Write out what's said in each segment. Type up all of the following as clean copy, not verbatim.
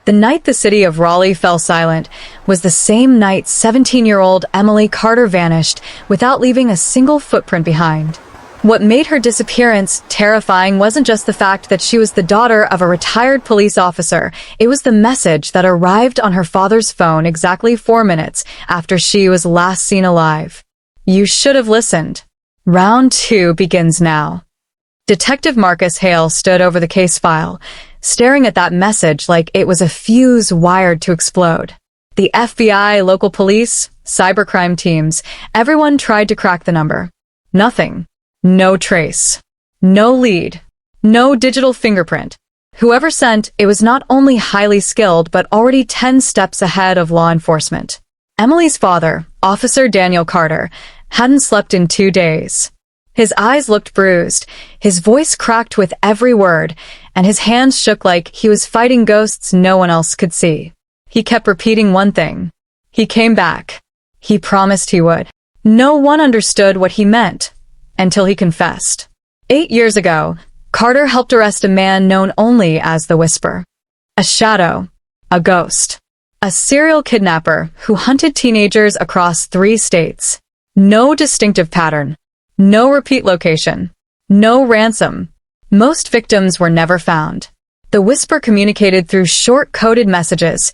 The night the city of Raleigh fell silent was the same night 17-year-old Emily Carter vanished without leaving a single footprint behind. What made her disappearance terrifying wasn't just the fact that she was the daughter of a retired police officer. It was the message that arrived on her father's phone exactly 4 minutes after she was last seen alive. You should have listened. Round 2 begins now. Detective Marcus Hale stood over the case file, staring at that message like it was a fuse wired to explode. The FBI, local police, cybercrime teams, everyone tried to crack the number. Nothing. No trace. No lead. No digital fingerprint. Whoever sent it was not only highly skilled but already 10 steps ahead of law enforcement. Emily's father, Officer Daniel Carter, hadn't slept in 2 days. His eyes looked bruised, his voice cracked with every word, and his hands shook like he was fighting ghosts no one else could see. He kept repeating one thing. He came back. He promised he would. No one understood what he meant until he confessed. 8 years ago, Carter helped arrest a man known only as the Whisper. A shadow. A ghost. A serial kidnapper who hunted teenagers across 3 states. No distinctive pattern. No repeat location. No ransom. Most victims were never found. The Whisper communicated through short-coded messages,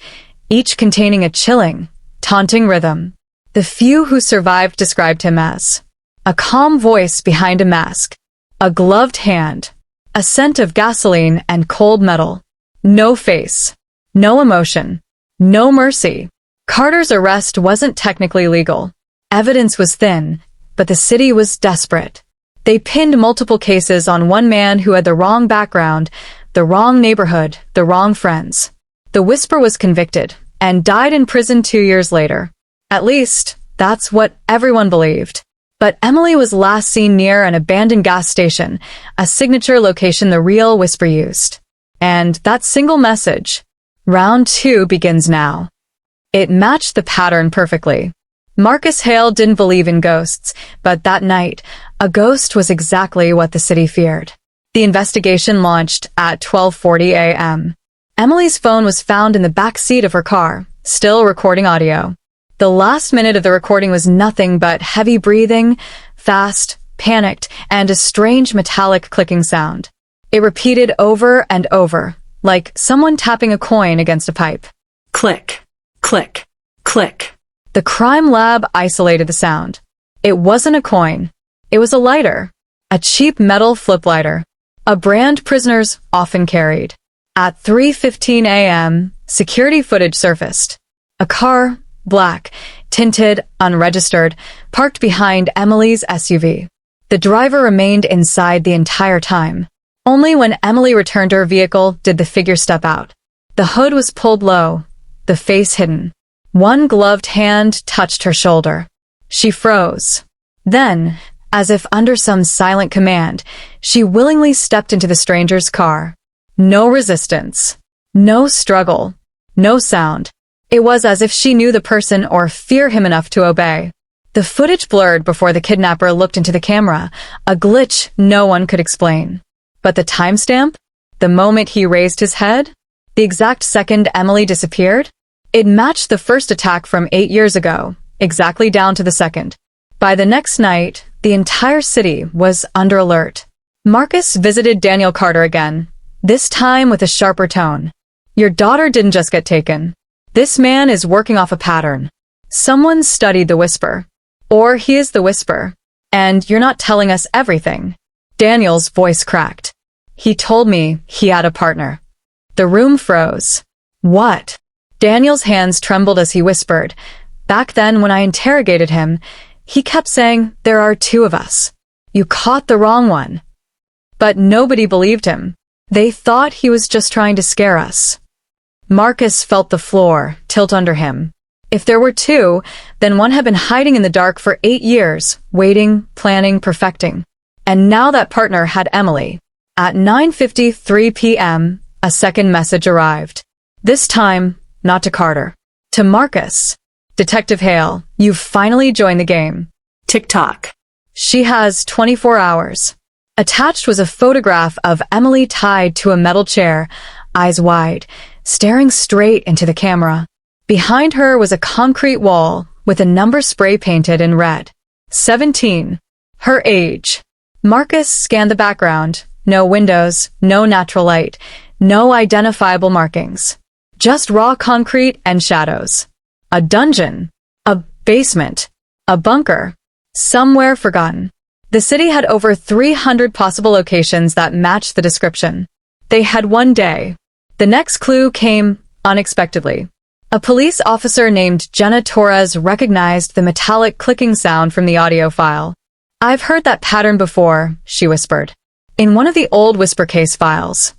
each containing a chilling, taunting rhythm. The few who survived described him as a calm voice behind a mask, a gloved hand, a scent of gasoline and cold metal. No face. No emotion. No mercy. Carter's arrest wasn't technically legal. Evidence was thin, but the city was desperate. They pinned multiple cases on one man who had the wrong background, the wrong neighborhood, the wrong friends. The Whisper was convicted and died in prison 2 years later. At least, that's what everyone believed. But Emily was last seen near an abandoned gas station, a signature location the real Whisper used. And that single message, round 2 begins now. It matched the pattern perfectly. Marcus Hale didn't believe in ghosts, but that night, a ghost was exactly what the city feared. The investigation launched at 12:40 a.m. Emily's phone was found in the back seat of her car, still recording audio. The last minute of the recording was nothing but heavy breathing, fast, panicked, and a strange metallic clicking sound. It repeated over and over, like someone tapping a coin against a pipe. Click, click, click. The crime lab isolated the sound. It wasn't a coin. It was a lighter. A cheap metal flip lighter. A brand prisoners often carried. At 3:15 a.m., security footage surfaced. A car, black, tinted, unregistered, parked behind Emily's SUV. The driver remained inside the entire time. Only when Emily returned to her vehicle did the figure step out. The hood was pulled low, the face hidden. One gloved hand touched her shoulder. She froze. Then, as if under some silent command, she willingly stepped into the stranger's car. No resistance. No struggle. No sound. It was as if she knew the person or feared him enough to obey. The footage blurred before the kidnapper looked into the camera, a glitch no one could explain. But the timestamp? The moment he raised his head? The exact second Emily disappeared? It matched the first attack from 8 years ago, exactly down to the second. By the next night, the entire city was under alert. Marcus visited Daniel Carter again, this time with a sharper tone. Your daughter didn't just get taken. This man is working off a pattern. Someone studied the Whisper. Or he is the Whisper. And you're not telling us everything. Daniel's voice cracked. He told me he had a partner. The room froze. What? Daniel's hands trembled as he whispered. Back then, when I interrogated him, he kept saying, there are 2 of us. You caught the wrong one. But nobody believed him. They thought he was just trying to scare us. Marcus felt the floor tilt under him. If there were 2, then one had been hiding in the dark for 8 years, waiting, planning, perfecting. And now that partner had Emily. At 9:53 p.m., a second message arrived. This time, not to Carter. To Marcus. Detective Hale, you've finally joined the game. Tick-tock. She has 24 hours. Attached was a photograph of Emily tied to a metal chair, eyes wide, staring straight into the camera. Behind her was a concrete wall with a number spray painted in red. 17. Her age. Marcus scanned the background. No windows, no natural light, no identifiable markings. Just raw concrete and shadows. A dungeon. A basement. A bunker. Somewhere forgotten. The city had over 300 possible locations that matched the description. They had one day. The next clue came unexpectedly. A police officer named Jenna Torres recognized the metallic clicking sound from the audio file. "I've heard that pattern before," she whispered. "In one of the old Whisper case files."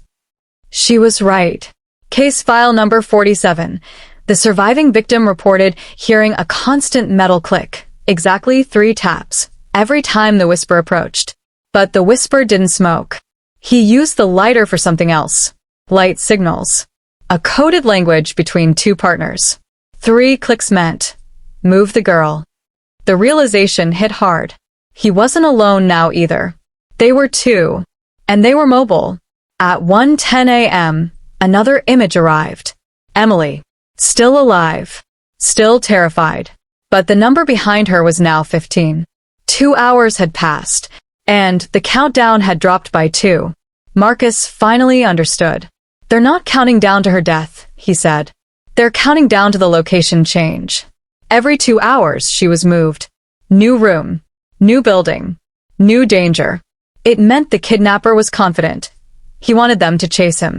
She was right. Case file number 47. The surviving victim reported hearing a constant metal click, exactly 3 taps, every time the Whisper approached. But the Whisper didn't smoke. He used the lighter for something else. Light signals. A coded language between 2 partners. 3 clicks meant, move the girl. The realization hit hard. He wasn't alone now either. They were 2. And they were mobile. At 1:10 a.m., another image arrived. Emily. Still alive. Still terrified. But the number behind her was now 15. 2 hours had passed, and the countdown had dropped by 2. Marcus finally understood. "They're not counting down to her death," he said. "They're counting down to the location change." Every 2 hours, she was moved. New room. New building. New danger. It meant the kidnapper was confident. He wanted them to chase him.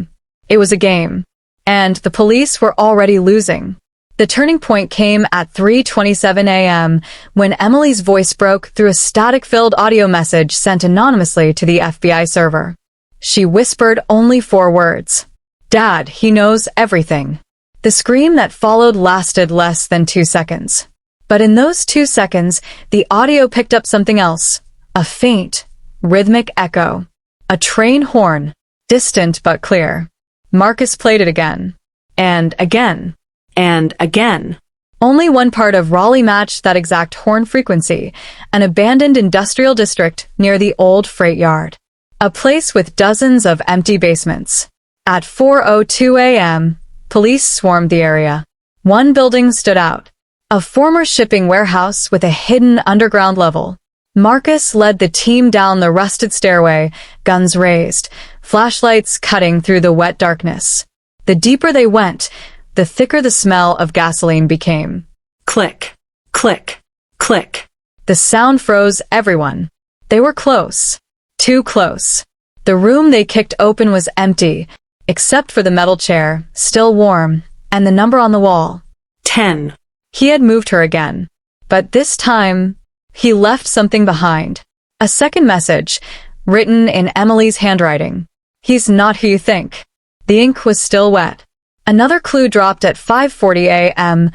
It was a game. And the police were already losing. The turning point came at 3:27 a.m. when Emily's voice broke through a static-filled audio message sent anonymously to the FBI server. She whispered only 4 words. "Dad, he knows everything." The scream that followed lasted less than 2 seconds. But in those 2 seconds, the audio picked up something else. A faint, rhythmic echo. A train horn. Distant but clear. Marcus played it again. And again. And again. Only one part of Raleigh matched that exact horn frequency, an abandoned industrial district near the old freight yard. A place with dozens of empty basements. At 4:02 a.m., police swarmed the area. One building stood out. A former shipping warehouse with a hidden underground level. Marcus led the team down the rusted stairway, guns raised, flashlights cutting through the wet darkness. The deeper they went, the thicker the smell of gasoline became. Click, click, click. The sound froze everyone. They were close. Too close. The room they kicked open was empty, except for the metal chair, still warm, and the number on the wall. 10. He had moved her again. But this time, he left something behind. A second message, written in Emily's handwriting. "He's not who you think." The ink was still wet. Another clue dropped at 5:40 a.m.,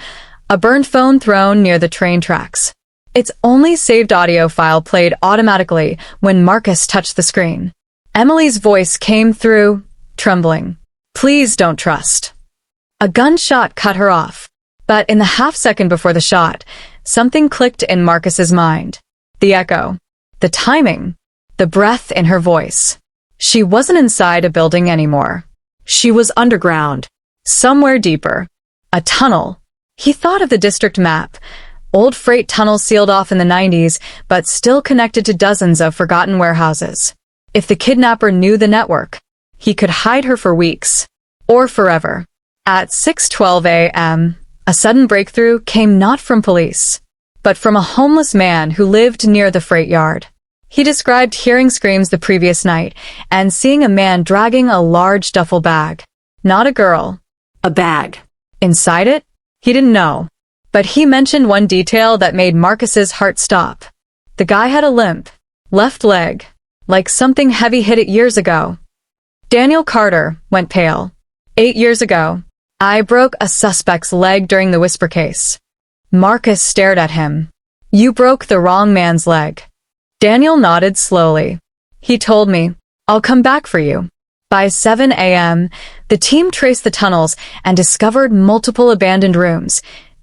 a burned phone thrown near the train tracks. Its only saved audio file played automatically when Marcus touched the screen. Emily's voice came through, trembling. "Please don't trust." A gunshot cut her off. But in the half-second before the shot, something clicked in Marcus's mind. The echo. The timing. The breath in her voice. She wasn't inside a building anymore. She was underground. Somewhere deeper. A tunnel. He thought of the district map. Old freight tunnels sealed off in the 90s, but still connected to dozens of forgotten warehouses. If the kidnapper knew the network, he could hide her for weeks. Or forever. At 6:12 a.m., a sudden breakthrough came not from police, but from a homeless man who lived near the freight yard. He described hearing screams the previous night and seeing a man dragging a large duffel bag. Not a girl. A bag. Inside it? He didn't know. But he mentioned one detail that made Marcus's heart stop. The guy had a limp. Left leg. Like something heavy hit it years ago. Daniel Carter went pale. 8 years ago, I broke a suspect's leg during the Whisper case. Marcus stared at him. You broke the wrong man's leg. Daniel nodded slowly. He told me, I'll come back for you. By 7 a.m., the team traced the tunnels and discovered multiple abandoned rooms,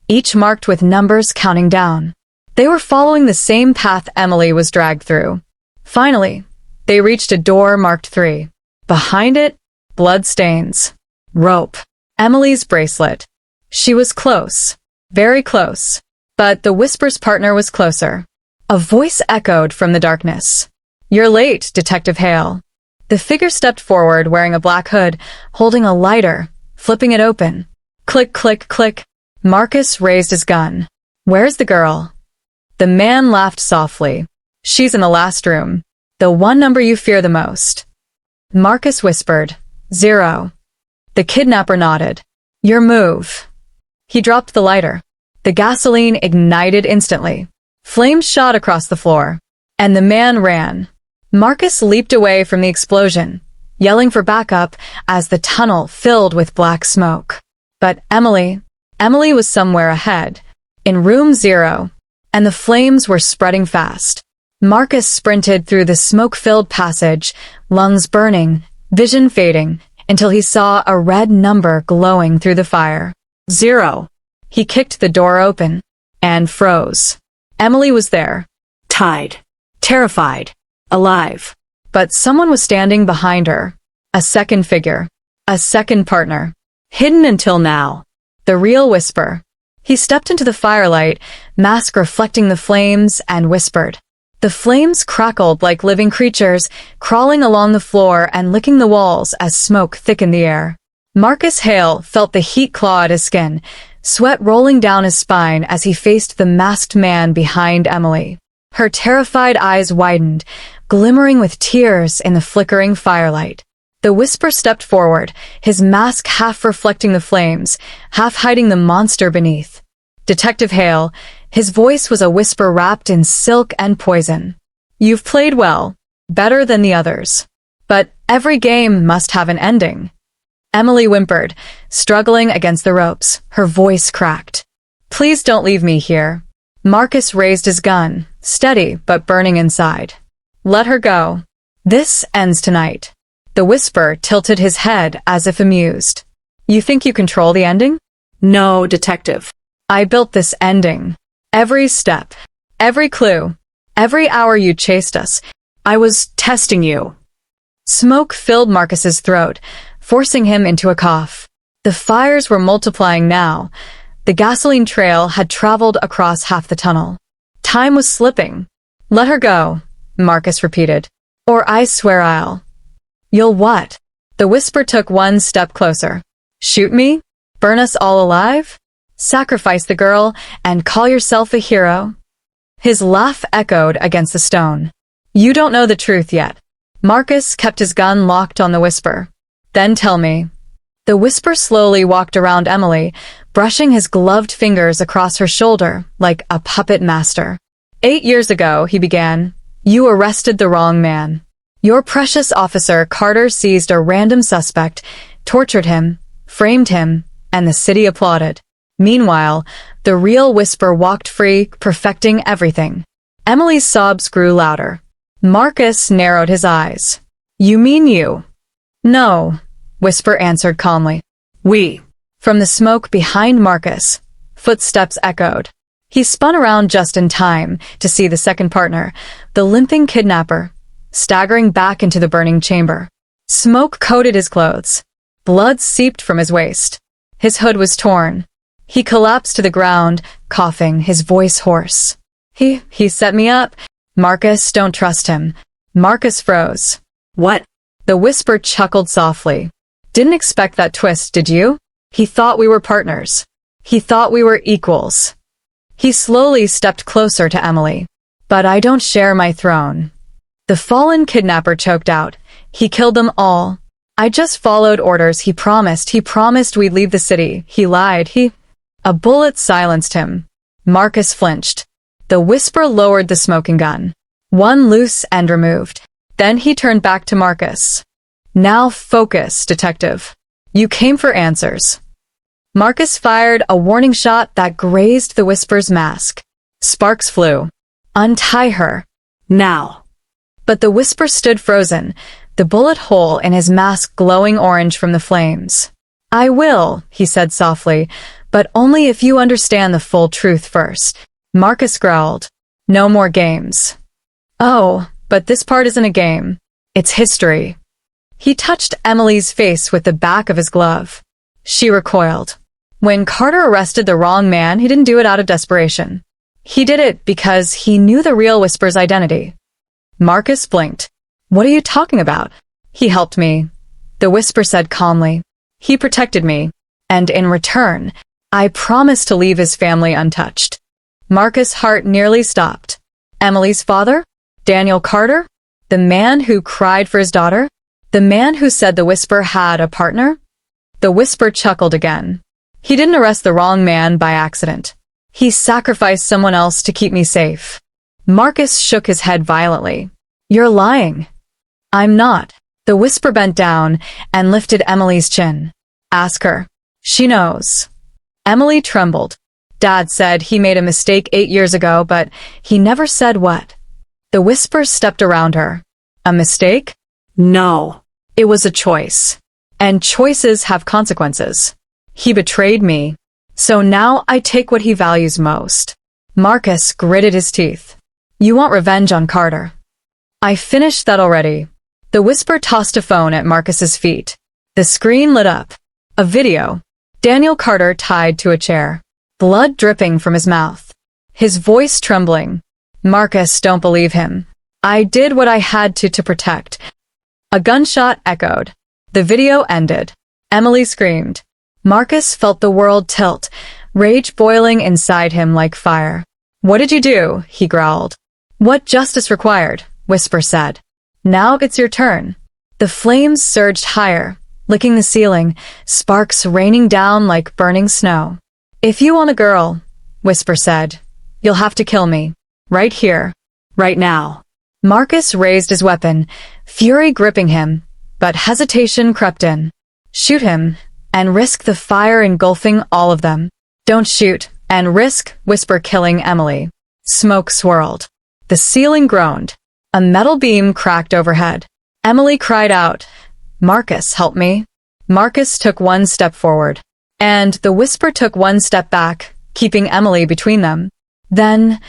each marked with numbers counting down. They were following the same path Emily was dragged through. Finally, they reached a door marked 3. Behind it, blood stains. Rope. Emily's bracelet. She was close. Very close. But the whisper's partner was closer. A voice echoed from the darkness. "You're late, Detective Hale." The figure stepped forward wearing a black hood, holding a lighter, flipping it open. Click, click, click. Marcus raised his gun. "Where's the girl?" The man laughed softly. "She's in the last room. The one number you fear the most." Marcus whispered, "0. The kidnapper nodded. "Your move." He dropped the lighter. The gasoline ignited instantly. Flames shot across the floor. And the man ran. Marcus leaped away from the explosion, yelling for backup as the tunnel filled with black smoke. But Emily was somewhere ahead, in room 0, and the flames were spreading fast. Marcus sprinted through the smoke-filled passage, lungs burning, vision fading, until he saw a red number glowing through the fire. 0. He kicked the door open and froze. Emily was there, tied, terrified, alive. But someone was standing behind her. A second figure. A second partner. Hidden until now. The real whisper. He stepped into the firelight, mask reflecting the flames, and whispered. The flames crackled like living creatures, crawling along the floor and licking the walls as smoke thickened the air. Marcus Hale felt the heat claw at his skin, sweat rolling down his spine as he faced the masked man behind Emily. Her terrified eyes widened, glimmering with tears in the flickering firelight. The whisper stepped forward, his mask half reflecting the flames, half hiding the monster beneath. Detective Hale, his voice was a whisper wrapped in silk and poison. "You've played well, better than the others. But every game must have an ending." Emily whimpered, struggling against the ropes, her voice cracked. "Please don't leave me here." Marcus raised his gun, steady but burning inside. "Let her go. This ends tonight." The whisper tilted his head as if amused. "You think you control the ending?" "No, Detective. I built this ending. Every step, every clue, every hour you chased us. I was testing you." Smoke filled Marcus's throat, forcing him into a cough. The fires were multiplying now. The gasoline trail had traveled across half the tunnel. Time was slipping. "Let her go," Marcus repeated. "Or I swear I'll." "You'll what?" The whisper took one step closer. "Shoot me? Burn us all alive? Sacrifice the girl and call yourself a hero?" His laugh echoed against the stone. "You don't know the truth yet." Marcus kept his gun locked on the whisper. "Then tell me." The whisper slowly walked around Emily, brushing his gloved fingers across her shoulder like a puppet master. 8 years ago, he began, you arrested the wrong man. Your precious officer Carter seized a random suspect, tortured him, framed him, and the city applauded. Meanwhile, the real whisper walked free, perfecting everything. Emily's sobs grew louder. Marcus narrowed his eyes. "You mean you?" "No," Whisper answered calmly. "We." From the smoke behind Marcus, footsteps echoed. He spun around just in time to see the second partner, the limping kidnapper, staggering back into the burning chamber. Smoke coated his clothes. Blood seeped from his waist. His hood was torn. He collapsed to the ground, coughing, his voice hoarse. He set me up. Marcus, don't trust him. Marcus froze. What? The whisper chuckled softly. Didn't expect that twist, did you? He thought we were partners. He thought we were equals. He slowly stepped closer to Emily. But I don't share my throne. The fallen kidnapper choked out. He killed them all. I just followed orders. He promised we'd leave the city. He lied. A bullet silenced him. Marcus flinched. The whisper lowered the smoking gun. One loose end removed. Then he turned back to Marcus. Now focus, detective. You came for answers. Marcus fired a warning shot that grazed the whisper's mask. Sparks flew. Untie her. Now. But the whisper stood frozen, the bullet hole in his mask glowing orange from the flames. I will, he said softly, but only if you understand the full truth first. Marcus growled. No more games. Oh, but this part isn't a game. It's history. He touched Emily's face with the back of his glove. She recoiled. When Carter arrested the wrong man, he didn't do it out of desperation. He did it because he knew the real Whisper's identity. Marcus blinked. What are you talking about? He helped me, the Whisper said calmly. He protected me, and in return, I promised to leave his family untouched. Marcus' heart nearly stopped. Emily's father? Daniel Carter? The man who cried for his daughter? The man who said the Whisper had a partner? The Whisper chuckled again. He didn't arrest the wrong man by accident. He sacrificed someone else to keep me safe. Marcus shook his head violently. You're lying. I'm not. The Whisper bent down and lifted Emily's chin. Ask her. She knows. Emily trembled. Dad said he made a mistake 8 years ago, but he never said what. The Whisper stepped around her. A mistake? No. It was a choice. And choices have consequences. He betrayed me. So now I take what he values most. Marcus gritted his teeth. You want revenge on Carter. I finished that already. The Whisper tossed a phone at Marcus's feet. The screen lit up. A video. Daniel Carter tied to a chair. Blood dripping from his mouth. His voice trembling. Marcus, don't believe him. I did what I had to protect. A gunshot echoed. The video ended. Emily screamed. Marcus felt the world tilt, rage boiling inside him like fire. What did you do? He growled. What justice required, Whisper said. Now it's your turn. The flames surged higher, licking the ceiling, sparks raining down like burning snow. If you want a girl, Whisper said, you'll have to kill me. Right here. Right now. Marcus raised his weapon, fury gripping him, but hesitation crept in. Shoot him, and risk the fire engulfing all of them. Don't shoot, and risk, Whisper killing Emily. Smoke swirled. The ceiling groaned. A metal beam cracked overhead. Emily cried out, Marcus, help me. Marcus took one step forward. And the Whisper took one step back, keeping Emily between them. Then,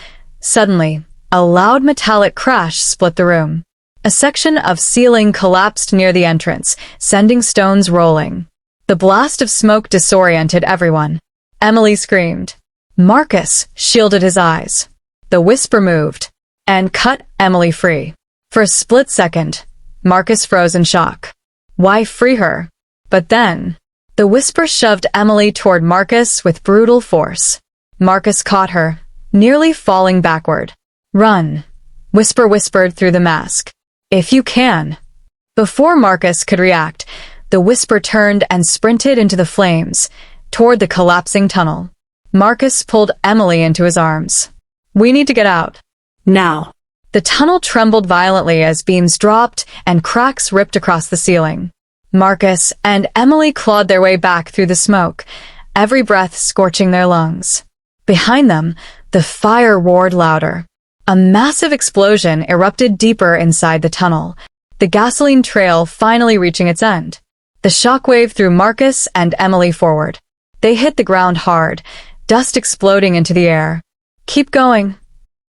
suddenly, a loud metallic crash split the room. A section of ceiling collapsed near the entrance, sending stones rolling. The blast of smoke disoriented everyone. Emily screamed. Marcus shielded his eyes. The Whisper moved and cut Emily free. For a split second, Marcus froze in shock. Why free her? But then, the Whisper shoved Emily toward Marcus with brutal force. Marcus caught her, nearly falling backward. Run, Whisper whispered through the mask. If you can. Before Marcus could react, the Whisper turned and sprinted into the flames, toward the collapsing tunnel. Marcus pulled Emily into his arms. We need to get out. Now. The tunnel trembled violently as beams dropped and cracks ripped across the ceiling. Marcus and Emily clawed their way back through the smoke, every breath scorching their lungs. Behind them, the fire roared louder. A massive explosion erupted deeper inside the tunnel, the gasoline trail finally reaching its end. The shockwave threw Marcus and Emily forward. They hit the ground hard, dust exploding into the air. Keep going.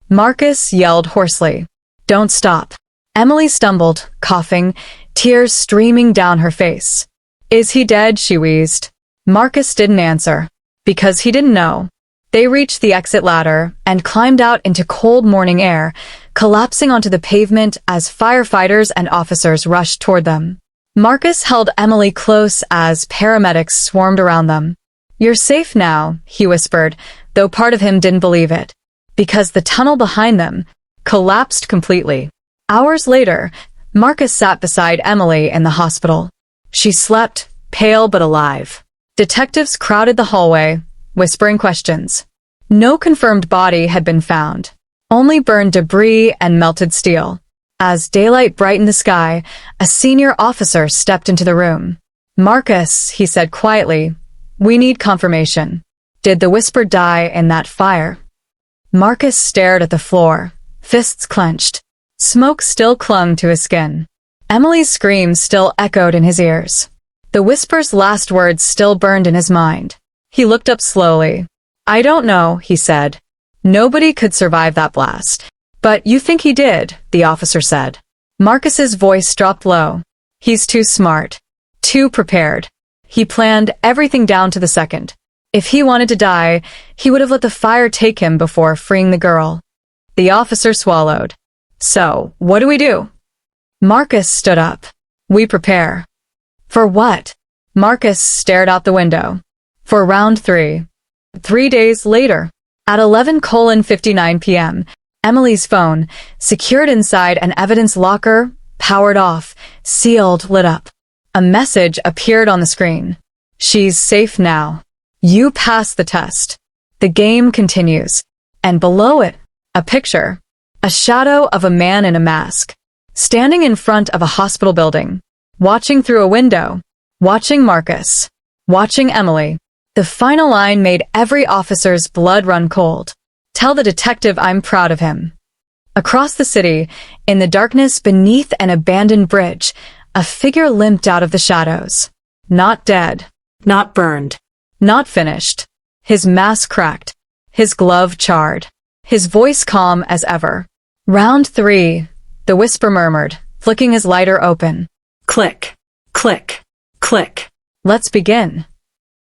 Marcus yelled hoarsely. Don't stop. Emily stumbled, coughing, tears streaming down her face. Is he dead? She wheezed. Marcus didn't answer, because he didn't know. They reached the exit ladder and climbed out into cold morning air, collapsing onto the pavement as firefighters and officers rushed toward them. Marcus held Emily close as paramedics swarmed around them. You're safe now, he whispered, though part of him didn't believe it, because the tunnel behind them collapsed completely. Hours later, Marcus sat beside Emily in the hospital. She slept, pale but alive. Detectives crowded the hallway, whispering questions. No confirmed body had been found, only burned debris and melted steel. As daylight brightened the sky, a senior officer stepped into the room. Marcus, he said quietly, we need confirmation. Did the Whisper die in that fire? Marcus stared at the floor, fists clenched. Smoke still clung to his skin. Emily's screams still echoed in his ears. The Whisper's last words still burned in his mind. He looked up slowly. I don't know, he said. Nobody could survive that blast. But you think he did, the officer said. Marcus's voice dropped low. He's too smart. Too prepared. He planned everything down to the second. If he wanted to die, he would have let the fire take him before freeing the girl. The officer swallowed. So, what do we do? Marcus stood up. We prepare. For what? Marcus stared out the window. For round 3. 3 days later, at 11:59 p.m., Emily's phone, secured inside an evidence locker, powered off, sealed, lit up. A message appeared on the screen. She's safe now. You passed the test. The game continues. And below it, a picture. A shadow of a man in a mask, standing in front of a hospital building, watching through a window, watching Marcus, watching Emily. The final line made every officer's blood run cold. Tell the detective I'm proud of him. Across the city, in the darkness beneath an abandoned bridge, a figure limped out of the shadows. Not dead. Not burned. Not finished. His mask cracked. His glove charred. His voice calm as ever. Round 3, the whisper murmured, flicking his lighter open. Click, click, click. Let's begin.